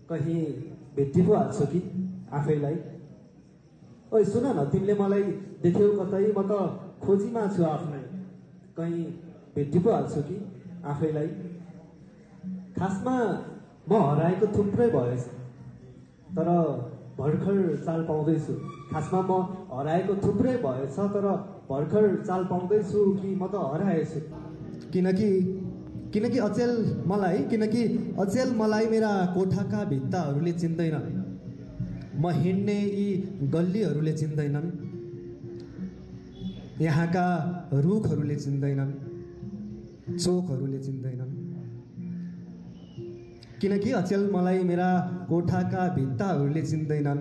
कहीं भेट्टी पो हाल्छौ कि आफैलाई। ओइ सुन न, तिमीले मलाई देख्यौ कतै, म त खोजीमा छु आफ्नै, कहीं भेट्टी पो हाल्छौ कि आफैलाई। खासमा म हराएको थुप्रै भएछ, तर भर्खर चाल पाउँदैछु। खासमा म हराएको थुप्रै भएछ, तर भर्खर चाल पाउँदैछु कि म त हराएछु। किनकि अचेल मलाई मेरा कोठाका भित्ताहरूले चिन्दैनन्, म हिँड्ने यी गल्लीहरूले चिन्दैनन्, यहाँका रुखहरूले चिन्दैनन्, चोकहरूले चिन्दैनन्। किनकि अचेल मलाई मेरा कोठाका भित्ताहरूले चिन्दैनन्,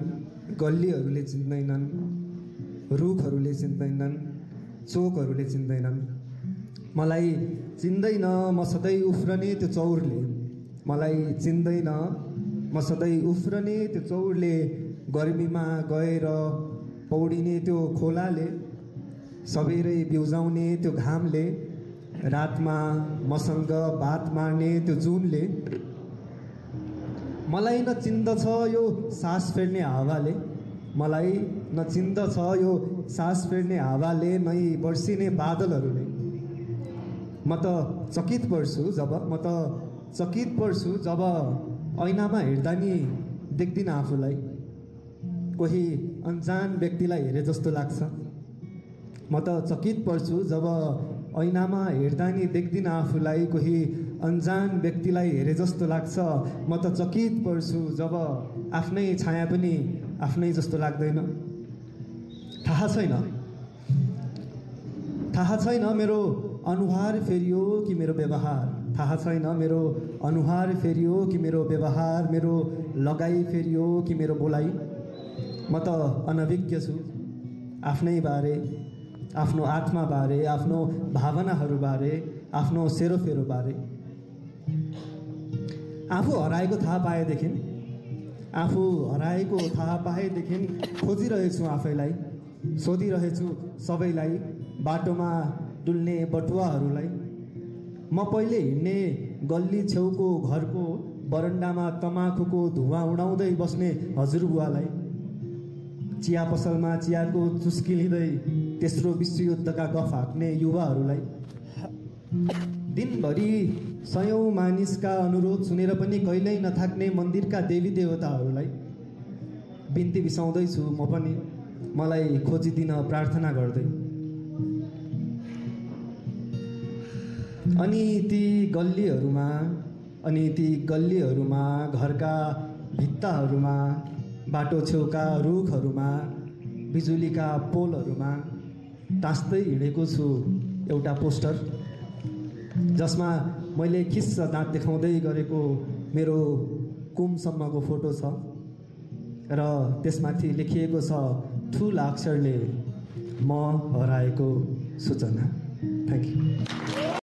गल्लीहरूले चिन्दैनन्, रुखहरूले चिन्दैनन्, चोकहरूले चिन्दैनन्। मलाई चिन्दैन म सधैँ उफ्रने त्यो चौरले, मलाई चिन्दैन म सधैँ उफ्रने त्यो चौरले, गर्मीमा गएर पौडिने त्यो खोलाले, सबेरै बिउजाउने त्यो घामले, रातमा मसँग बात मार्ने त्यो जुनले। मलाई नचिन्दछ यो सास फेर्ने हावाले, मलाई नचिन्दछ यो सास फेर्ने हावाले, नै बर्सिने बादलहरूले। म त चकित पर्छु जब ऐनामा हेर्दा नि देख्दिन आफूलाई, कोही अनजान व्यक्तिलाई हेरे जस्तो लाग्छ। म त चकित पर्छु जब ऐनामा हेर्दा नि देख्दिन आफूलाई, कोही अनजान व्यक्तिलाई हेरे जस्तो लाग्छ। म त चकित पर्छु जब आफ्नै छाया पनि आफ्नै जस्तो लाग्दैन। थाहा छैन मेरो अनुहार फेरियो कि मेरो व्यवहार, थाहा छैन मेरो अनुहार फेरियो कि मेरो व्यवहार, मेरो लगाई फेरियो कि मेरो बोलाइ। म त अनभिज्ञ छु आफ्नै बारे, आफ्नो आत्मा बारे, आफ्नो भावनाहरू बारे, आफ्नो सेरोफेरो बारे। आफू हराएको थाहा पाएदेखि खोजिरहेछु आफैलाई, सोधिरहेछु सबैलाई, बाटोमा डुल्ने बटुवाहरूलाई। म पहिले हिँड्ने गल्ली छेउको घरको बरन्डामा तमाखुको धुवाँ उडाउँदै बस्ने हजुरबुवालाई, चिया पसलमा चियाको चुस्की लिँदै तेस्रो विश्वयुद्धका गफ हाँक्ने युवाहरूलाई, दिनभरि सयौं मानिसका अनुरोध सुनेर पनि कहिल्यै नथाक्ने मन्दिरका देवी देवताहरूलाई बिन्ती बिसाउँदैछु म पनि, मलाई खोजिदिन प्रार्थना गर्दै। अनि ती गल्लीहरूमा, घरका भित्ताहरूमा, बाटो छेउका रुखहरूमा, बिजुलीका पोलहरूमा टाँस्दै हिँडेको छु एउटा पोस्टर, जसमा मैले खिस्स दाँत देखाउँदै गरेको मेरो कुमसम्मको फोटो छ र त्यसमाथि लेखिएको छ ठुला अक्षरले, म हराएको सूचना। Thank you.